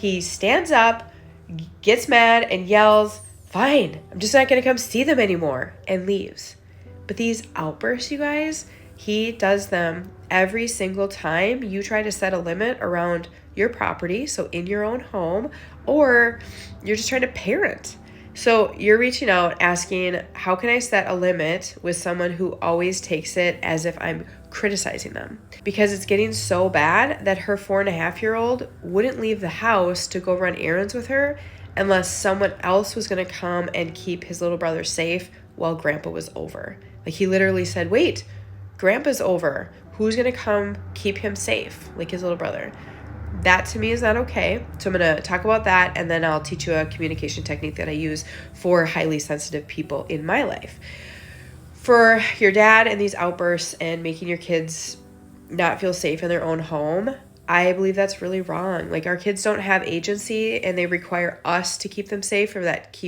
he stands up, gets mad, and yells, "Fine, I'm just not going to come see them anymore," and leaves. But these outbursts, you guys, he does them every single time you try to set a limit around your property, so in your own home, or you're just trying to parent. So you're reaching out asking, how can I set a limit with someone who always takes it as if I'm criticizing them? Because it's getting so bad that her 4.5-year-old wouldn't leave the house to go run errands with her unless someone else was going to come and keep his little brother safe while Grandpa was over. Like, he literally said, wait, Grandpa's over. Who's going to come keep him safe? Like his little brother. That to me is not okay. So I'm going to talk about that, and then I'll teach you a communication technique that I use for highly sensitive people in my life. For your dad and these outbursts and making your kids not feel safe in their own home, I believe that's really wrong. Like, our kids don't have agency, and they require us to keep them safe, or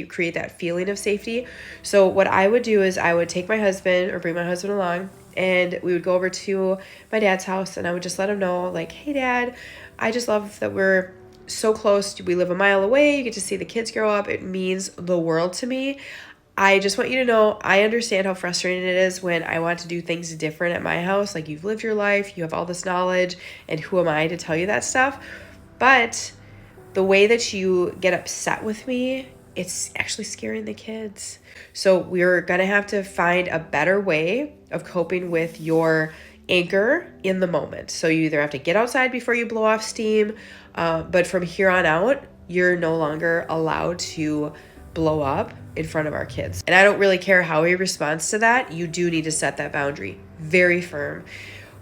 create that feeling of safety. So what I would do is I would take my husband or bring my husband along, and we would go over to my dad's house, and I would just let him know, like, hey, Dad, I just love that we're so close. We live a mile away. You get to see the kids grow up. It means the world to me. I just want you to know, I understand how frustrating it is when I want to do things different at my house. Like, you've lived your life, you have all this knowledge, and who am I to tell you that stuff? But the way that you get upset with me, it's actually scaring the kids. So we're going to have to find a better way of coping with your anchor in the moment. So you either have to get outside before you blow off steam, but from here on out, you're no longer allowed to blow up in front of our kids. And I don't really care how he responds to that. You do need to set that boundary very firm.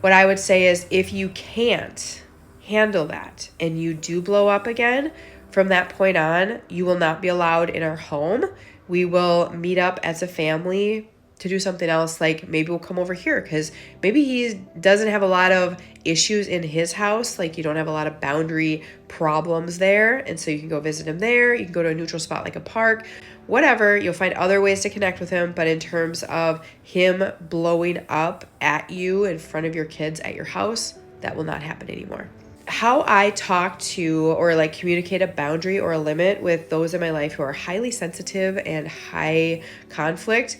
What I would say is, if you can't handle that and you do blow up again, from that point on, you will not be allowed in our home. We will meet up as a family to do something else. Like, maybe we'll come over here because maybe he doesn't have a lot of issues in his house. Like, you don't have a lot of boundary problems there. And so you can go visit him there. You can go to a neutral spot like a park, whatever. You'll find other ways to connect with him. But in terms of him blowing up at you in front of your kids at your house, that will not happen anymore. How I talk to or like communicate a boundary or a limit with those in my life who are highly sensitive and high conflict,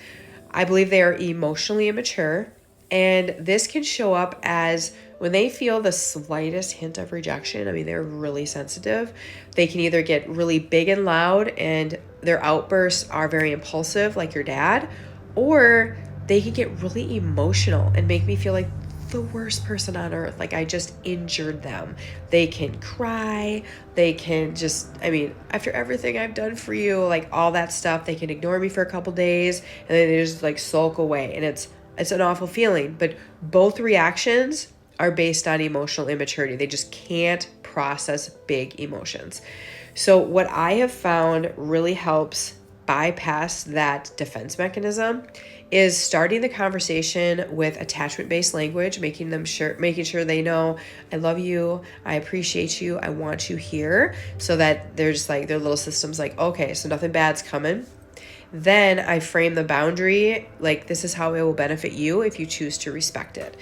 I believe they are emotionally immature, and this can show up as when they feel the slightest hint of rejection. I mean, they're really sensitive. They can either get really big and loud, and their outbursts are very impulsive, like your dad, or they can get really emotional and make me feel like the worst person on earth. Like, I just injured them. They can cry. They can just, I mean, after everything I've done for you, like all that stuff, they can ignore me for a couple days and then they just like sulk away. And it's an awful feeling. But both reactions are based on emotional immaturity. They just can't process big emotions. So what I have found really helps bypass that defense mechanism is starting the conversation with attachment-based language, making sure they know, I love you, I appreciate you, I want you here, so that there's like their little system's like, okay, so nothing bad's coming. Then I frame the boundary like, this is how it will benefit you if you choose to respect it.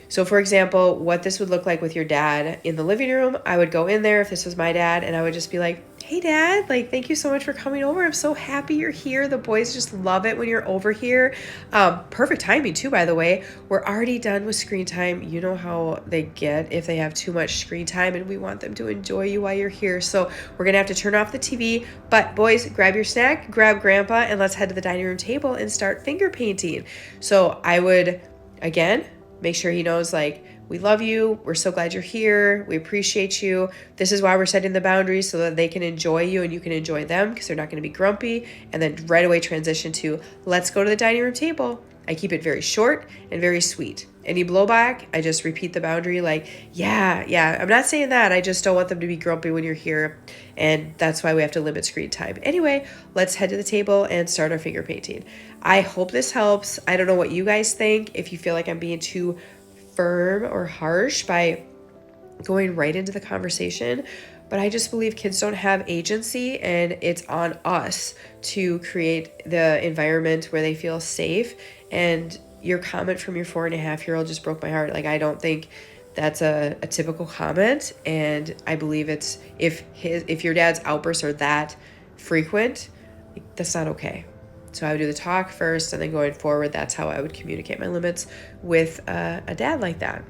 So for example, what this would look like with your dad in the living room, I would go in there if this was my dad, and I would just be like, hey Dad, like, thank you so much for coming over. I'm so happy you're here. The boys just love it when you're over here. Perfect timing too, by the way. We're already done with screen time. You know how they get if they have too much screen time, and we want them to enjoy you while you're here. So we're gonna have to turn off the TV, but boys, grab your snack, grab Grandpa, and let's head to the dining room table and start finger painting. So I would, again, make sure he knows, like, we love you. We're so glad you're here. We appreciate you. This is why we're setting the boundaries, so that they can enjoy you and you can enjoy them, because they're not going to be grumpy. And then right away transition to, let's go to the dining room table. I keep it very short and very sweet. Any blowback, I just repeat the boundary like, yeah, I'm not saying that. I just don't want them to be grumpy when you're here. And that's why we have to limit screen time. Anyway, let's head to the table and start our finger painting. I hope this helps. I don't know what you guys think. If you feel like I'm being too firm or harsh by going right into the conversation, but I just believe kids don't have agency, and it's on us to create the environment where they feel safe. And your comment from your 4.5-year-old just broke my heart. Like, I don't think That's a typical comment, and I believe it's if your dad's outbursts are that frequent, that's not okay. So I would do the talk first, and then going forward, that's how I would communicate my limits with a dad like that.